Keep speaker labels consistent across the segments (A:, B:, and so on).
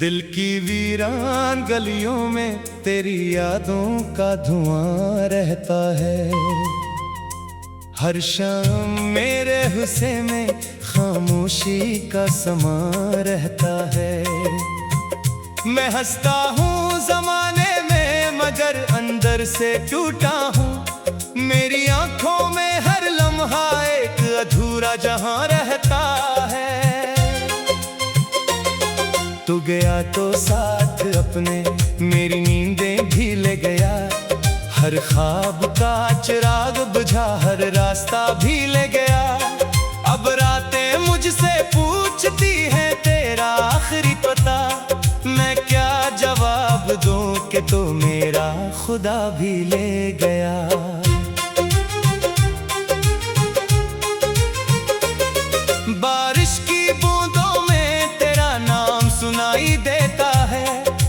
A: दिल की वीरान गलियों में तेरी यादों का धुआं रहता है। हर शाम मेरे हुस्से में खामोशी का समा रहता है। मैं हंसता हूँ जमाने में मगर अंदर से टूटा हूँ। मेरी आंखों में हर लम्हा एक अधूरा जहां रहता है। तू गया तो साथ अपने मेरी नींदें भी ले गया। हर ख्वाब का चिराग बुझा हर रास्ता भी ले गया। अब रातें मुझसे पूछती हैं तेरा आखिरी पता। मैं क्या जवाब दूं कि तो मेरा खुदा भी ले गया। बारिश की बूंदों में तेरा नाम सुनाई देता है।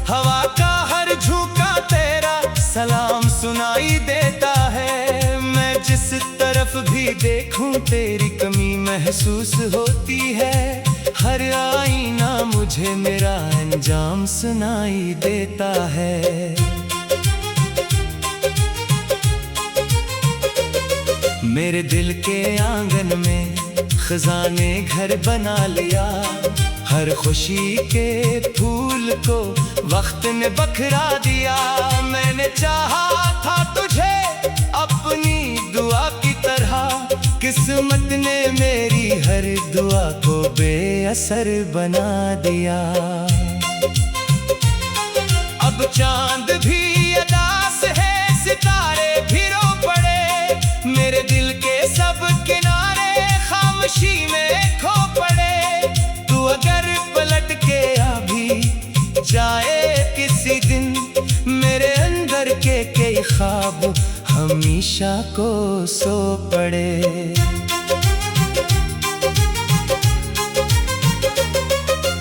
A: हवा का हर झोंका तेरा सलाम सुनाई देता है। मैं जिस तरफ भी देखूं तेरी कमी महसूस होती है। हर आईना मुझे मेरा अंजाम सुनाई देता है। मेरे दिल के आंगन में खजाने घर बना लिया। हर खुशी के फूल को वक्त ने बखरा दिया। मैंने चाहा था तुझे अपनी दुआ की तरह। किस्मत ने मेरी हर दुआ को बेअसर बना दिया। अब चांद भी उदास है सितारे भी रो पड़े। मेरे दिल के सब किनारे खामोशी में खो पड़े। तू अगर पलट के अभी जाए किसी दिन मेरे अंदर के कई ख्वाब हमेशा को सो पड़े।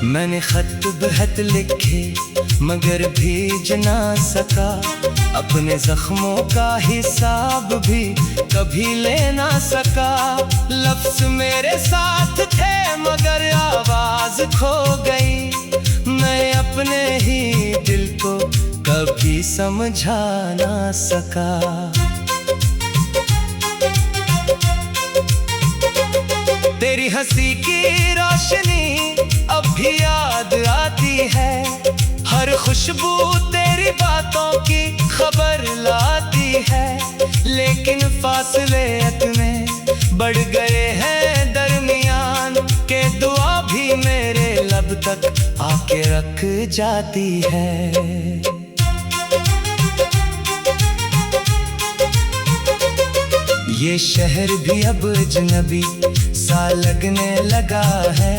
A: मैंने खत बहत लिखे मगर भेज ना सका। अपने जख्मों का हिसाब भी कभी ले ना सका। लफ्ज मेरे साथ थे मगर आवाज खो गई। मैं अपने ही दिल को कभी समझा ना सका। तेरी हंसी की रोशनी अब भी याद आती है। हर खुशबू तेरी बातों की खबर लाती है। लेकिन फासले इतने बढ़ गए हैं दरमियान के दुआ भी मेरे लब तक आके रख जाती है। ये शहर भी अब अजनबी सा लगने लगा है।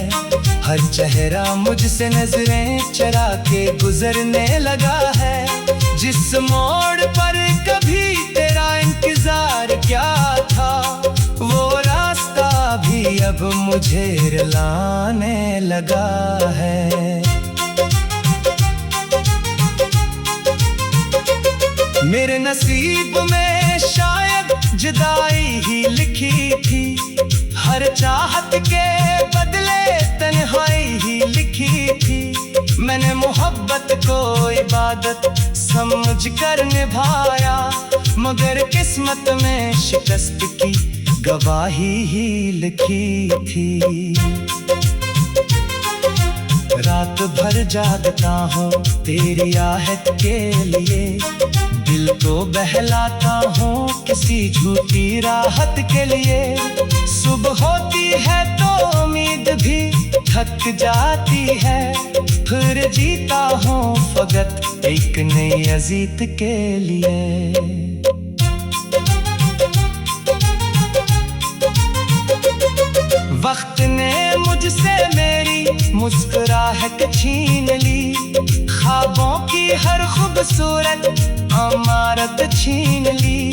A: हर चेहरा मुझसे नजरें चरा के गुजरने लगा है। जिस मोड़ पर कभी तेरा इंतजार क्या था वो रास्ता भी अब मुझे रुलाने लगा है। मेरे नसीब में शायद जुदाई ही लिखी थी। हर चाहत के बदले तन्हाई ही लिखी थी। मैंने मोहब्बत को इबादत समझ कर निभाया मगर किस्मत में शिकस्त की गवाही ही लिखी थी। रात भर जागता हूँ तेरी आहट के लिए। दिल को बहलाता हूँ किसी झूठी राहत के लिए। सुबह होती है तो उम्मीद भी थक जाती है। फिर जीता हूँ फकत एक नई अजीत के लिए। वक्त ने मुझसे मेरी मुस्कुराहट छीन ली। ख्वाबों की हर खूबसूरत अमारत छीन ली।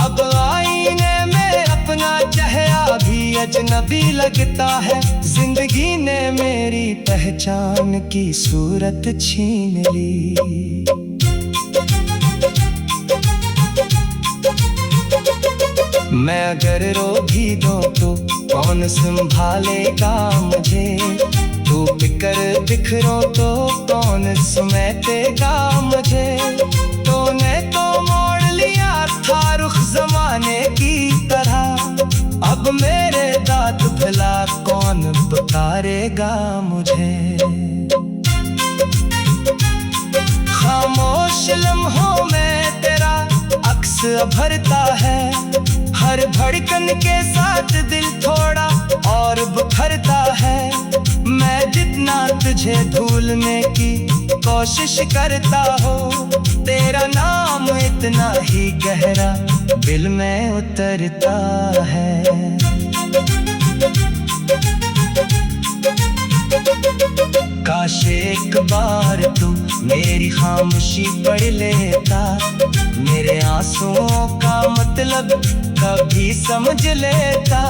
A: अब आईने में अपना चेहरा भी अजनबी लगता है। जिंदगी ने मेरी पहचान की सूरत छीन ली। मैं अगर रो भी दूं तो कौन संभालेगा मुझे। तू टूट कर बिखरो तो कौन समेटेगा मुझे। तूने तो मोड़ लिया था रुख जमाने की तरह, अब मेरे दांत भला कौन पुकारेगा मुझे। खामोश लम्हों में तेरा अक्स भरता है, हर धड़कन के साथ दिल थोड़ा और बिखरता है। मैं जितना तुझे भूलने की कोशिश करता हूँ, तेरा नाम इतना ही गहरा दिल में उतरता है। काश एक बार तू मेरी खामोशी पढ़ लेता, मेरे आंसुओं का मतलब कभी समझ लेता।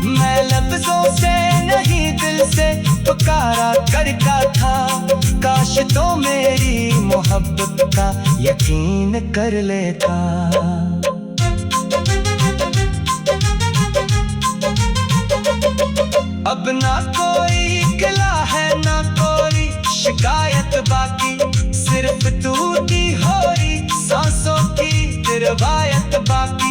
A: मैं लफ्जों से नहीं दिल से पुकारा करता था, काश तो मेरी मोहब्बत का यकीन कर लेता। अब ना कोई गिला है ना कोई शिकायत बाकी, सिर्फ तू की हो रही सांसों की रिवायत बाकी।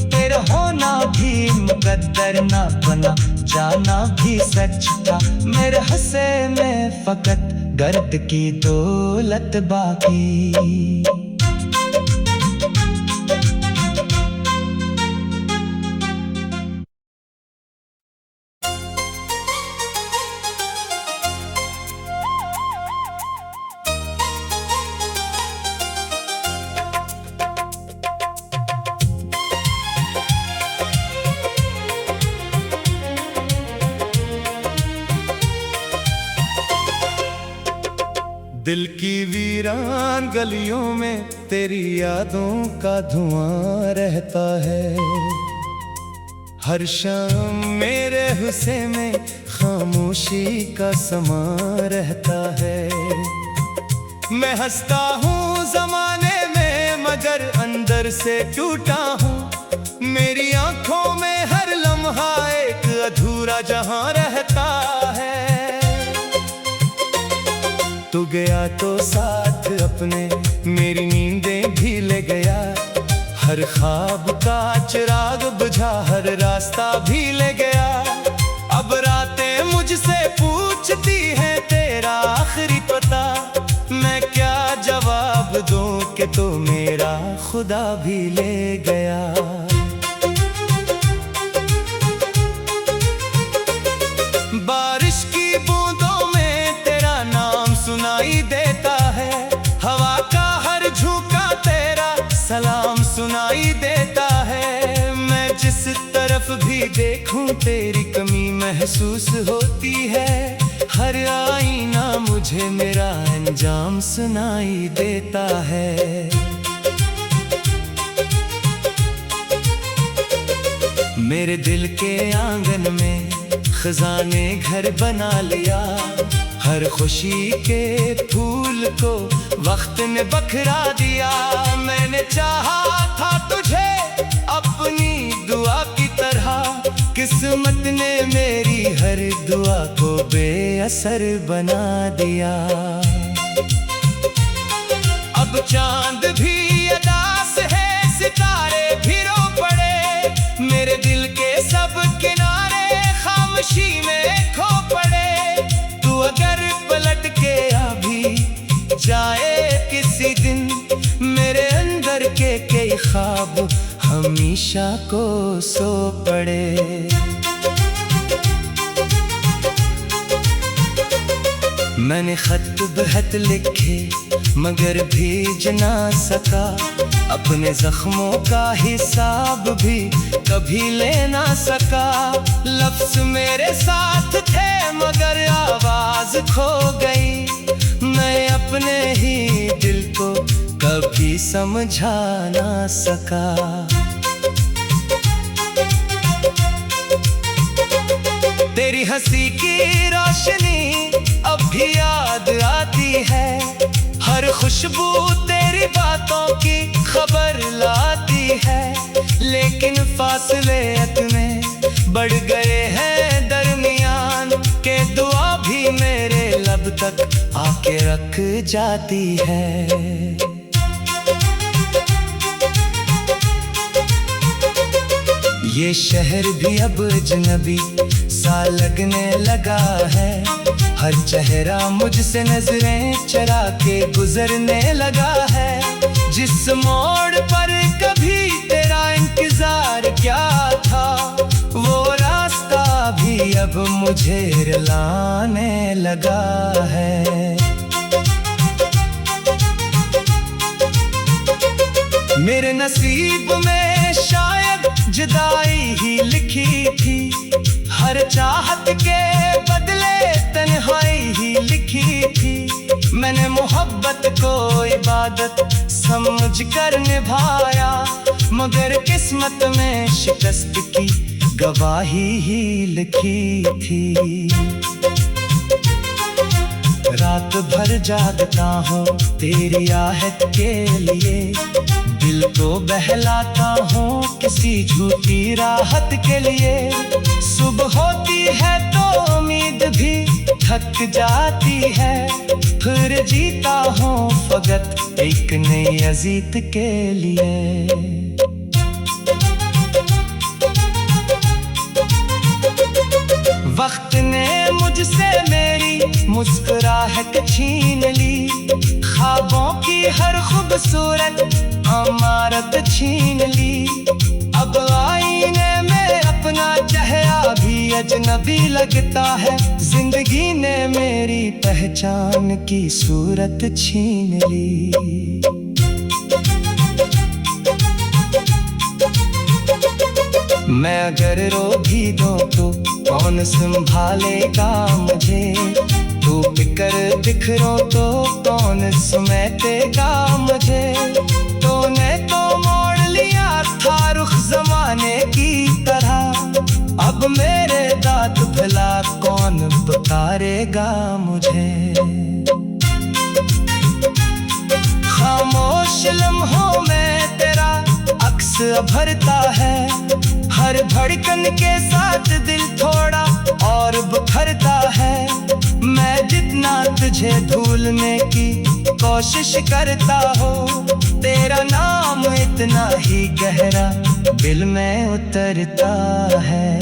A: तेरा होना भी मुकद्दर ना बना, जाना भी सच था। मेरे हंसे में फकत गर्द की दौलत बाकी। दिल की वीरान गलियों में तेरी यादों का धुआं रहता है। हर शाम मेरे हुस्से में खामोशी का समा रहता है। मैं हंसता हूँ जमाने में मगर अंदर से टूटा हूँ। मेरी आंखों में हर लम्हा एक अधूरा जहां रहता है। तू गया तो साथ अपने मेरी नींदें भी ले गया, हर ख्वाब का चिराग बुझा हर रास्ता भी ले गया। अब रातें मुझसे पूछती हैं तेरा आखिरी पता, मैं क्या जवाब दूं कि तू मेरा खुदा भी ले गया। बारिश की बूंदों में तेरा नाम सुनाई देता है, हवा का हर झोंका तेरा सलाम सुनाई देता है। मैं जिस तरफ भी देखूं तेरी कमी महसूस होती है, हर आईना मुझे मेरा अंजाम सुनाई देता है। मेरे दिल के आंगन में खजाने घर बना लिया, हर खुशी के फूल को वक्त ने बखरा दिया। मैंने चाहा था तुझे अपनी दुआ की तरह, किस्मत ने मेरी हर दुआ को बेअसर बना दिया। अब चांद भी उदास है, सितारे भी रो पड़े, मेरे दिल के सब किनारे खामोशी में खो पड़े। तू अगर पलट के अभी जाए किसी दिन, मेरे अंदर के कई ख्वाब हमेशा को सो पड़े। मैंने खत बहत लिखे मगर भेज ना सका, अपने जख्मों का हिसाब भी कभी ले ना सका। लफ्ज मेरे साथ थे मगर आवाज खो गई, मैं अपने ही दिल को कभी समझा ना सका। तेरी हंसी की रोशनी अब भी याद आती है, हर खुशबू तेरी बातों की खबर लाती है। लेकिन फासले इतने बढ़ गए हैं दरमियान के दुआ भी मेरे लब तक आके रख जाती है। ये शहर भी अब अजनबी सा लगने लगा है, हर चेहरा मुझसे नजरें चरा के गुजरने लगा है। जिस मोड़ पर कभी तेरा इंतजार क्या था, वो रास्ता भी अब मुझे रुलाने लगा है। मेरे नसीब में शायद जुदाई ही लिखी थी, हर चाहत के बदले तन्हाई ही लिखी थी। मैंने मोहब्बत को इबादत समझ कर निभाया, मगर किस्मत में शिकस्त की गवाही ही लिखी थी। रात भर जागता हूँ तेरी आहट के लिए, दिल को बहलाता हूँ किसी झूठी राहत के लिए। सुबह होती है तो उम्मीद भी थक जाती है, फिर जीता हूँ फकत एक नई अजीत के लिए। वक्त ने मुझसे मेरी मुस्कुराहट छीन ली, ख्वाबों की हर खूबसूरत अमारत छीन ली। अब आईने में अपना चेहरा भी अजनबी लगता है, जिंदगी ने मेरी पहचान की सूरत छीन ली। मैं अगर रो भी दूं तो कौन संभालेगा मुझे, तू बिखर बिखरो तो कौन समेटेगा मुझे। तूने तो मोड़ लिया था रुख जमाने की तरह, अब मेरे दांत भला कौन पुकारेगा मुझे। खामोश लम्हों में तेरा अक्स भरता है, हर धड़कन के साथ दिल थोड़ा और बिखरता है। मैं जितना तुझे भूलने की कोशिश करता हूँ, तेरा नाम इतना ही गहरा दिल में उतरता है।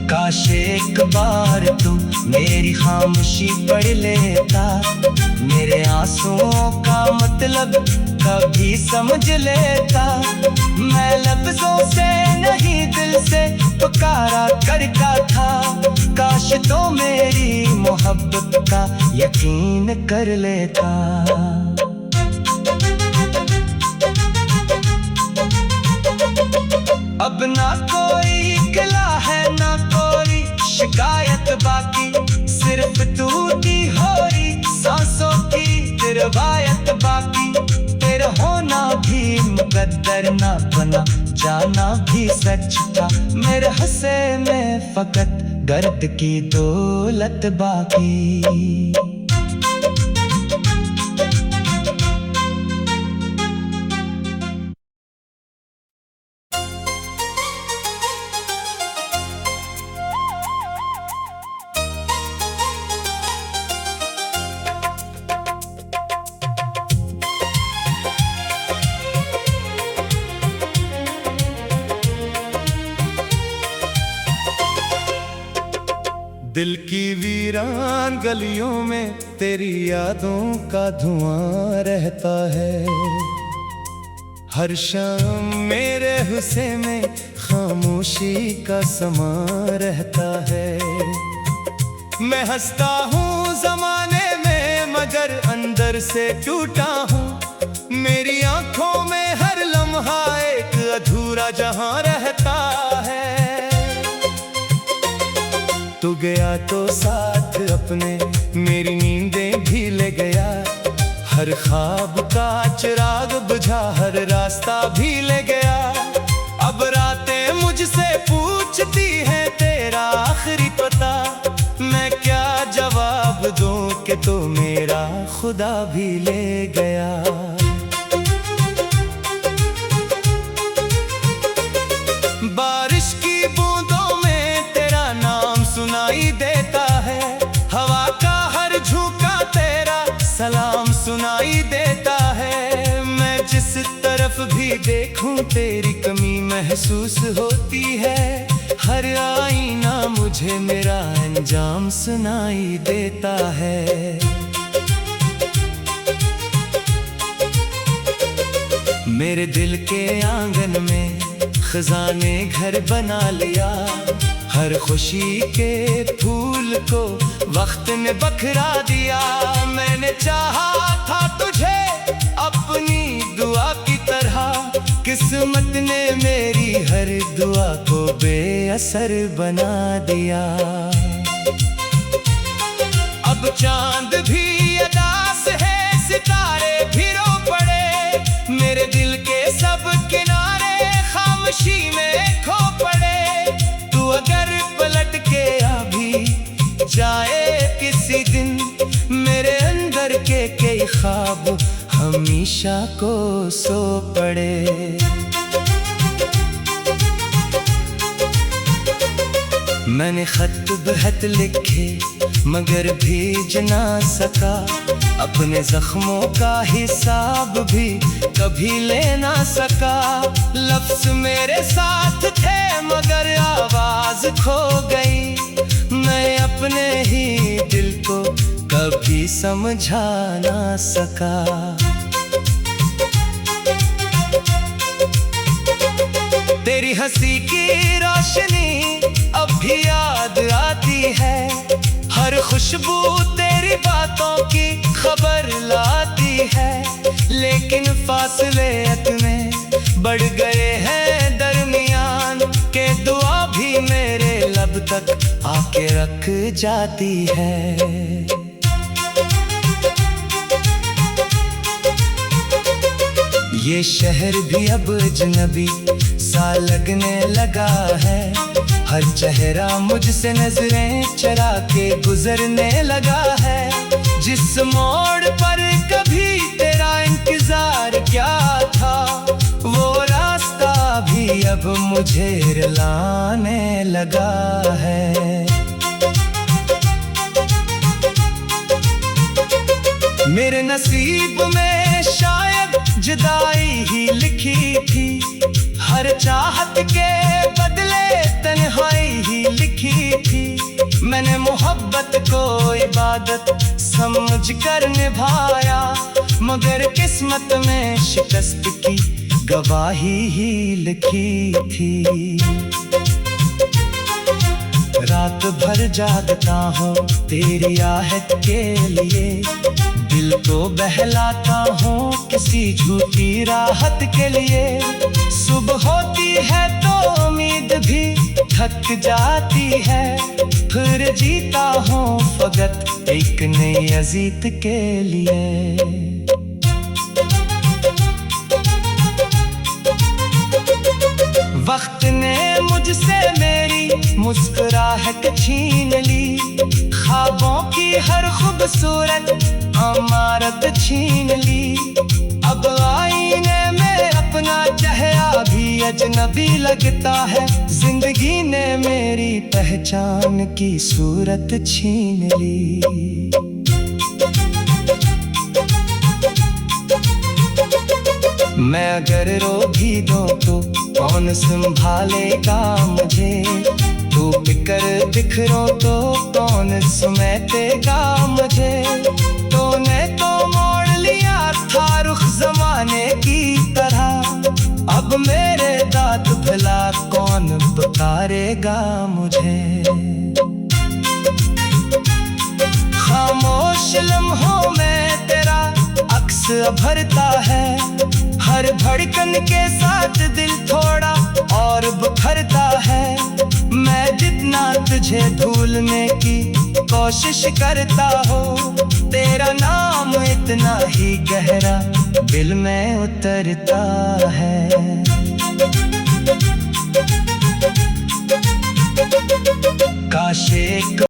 A: काश एक बार तू मेरी खामोशी पढ़ लेता, मेरे आंसुओं का मतलब कभी समझ लेता। मैं लफ्जों से नहीं दिल से पुकारा करता था, काश तो मेरी मोहब्बत का यकीन कर लेता। अब ना कोई गिला है ना कोई शिकायत बाकी, सिर्फ टूटी हो रही सांसों की रिवायत बाकी। तेरा होना भी मुकद्दर ना बना, जाना भी सच था। मेरे हंसे में फकत दर्द की दौलत बाकी। दिल की वीरान गलियों में तेरी यादों का धुआं रहता है। हर शाम मेरे हुस्से में खामोशी का समा रहता है। मैं हंसता हूँ जमाने में मगर अंदर से टूटा हूँ। मेरी आंखों में हर लम्हा एक अधूरा जहां रहता है। तू गया तो साथ अपने मेरी नींदें भी ले गया। हर ख्वाब का चिराग बुझा हर रास्ता भी ले गया। अब रातें मुझसे पूछती हैं तेरा आखिरी पता। मैं क्या जवाब दूं कि तो मेरा खुदा भी ले गया। बारिश की बूंदों में देखूं तेरी कमी महसूस होती है। हर आईना मुझे मेरा अंजाम सुनाई देता है। मेरे दिल के आंगन में खजाने घर बना लिया। हर खुशी के फूल को वक्त ने बखरा दिया। मैंने चाहा था तुझे अपनी दुआ की तरह, किस्मत ने मेरी हर दुआ को बेअसर बना दिया। अब चांद भी उदास है, सितारे भी रो पड़े। मेरे दिल के सब किनारे खामोशी में खो पड़े। तू अगर पलट के अभी जाए किसी दिन, मेरे अंदर के कई ख्वाब हमेशा को सो पड़े। मैंने खत बहत लिखे मगर भेज ना सका। अपने जख्मों का हिसाब भी कभी ले ना सका। लफ्ज मेरे साथ थे मगर आवाज खो गई। मैं अपने ही दिल को कभी समझा ना सका। तेरी हंसी की रोशनी अब भी याद आती है। हर खुशबू तेरी बातों की खबर लाती है। लेकिन फासले इतने बढ़ गए हैं दरमियान के दुआ भी मेरे लब तक आके रख जाती है। ये शहर भी अब अजनबी सा लगने लगा है। हर चेहरा मुझसे नजरें चरा के गुजरने लगा है। जिस मोड़ पर कभी तेरा इंतजार क्या था, वो रास्ता भी अब मुझे रुलाने लगा है। मेरे नसीब में शायद जुदाई ही लिखी थी। हर चाहत के बदले तन्हाई ही लिखी थी। मैंने मोहब्बत को इबादत समझ कर निभाया, मगर किस्मत में शिकस्त की गवाही ही लिखी थी। रात भर जागता हूँ तेरी आहट के लिए। दिल को बहलाता हूँ किसी झूठी राहत के लिए। सुबह होती है तो उम्मीद भी थक जाती है। फिर जीता हूँ फकत एक नई अजीत के लिए। वक्त ने मुझसे मेरी मुस्कुराहट छीन ली। ख्वाबों की हर खूबसूरत अमारत छीन ली। अब आईने में अपना चेहरा भी अजनबी लगता है। जिंदगी ने मेरी पहचान की सूरत छीन ली। मैं अगर रो भी दूं तो कौन संभालेगा मुझे। तू बिकर बिखरो तो कौन समेटेगा मुझे। तूने तो मोड़ लिया था रुख जमाने की तरह। अब मेरे दांत भला कौन पुकारेगा मुझे। खामोश लम्हों में तेरा अक्स भरता है। हर धड़कन के साथ दिल थोड़ा और बिखरता है। मैं जितना तुझे भूलने की कोशिश करता हूँ, तेरा नाम इतना ही गहरा दिल में उतरता है। काश एक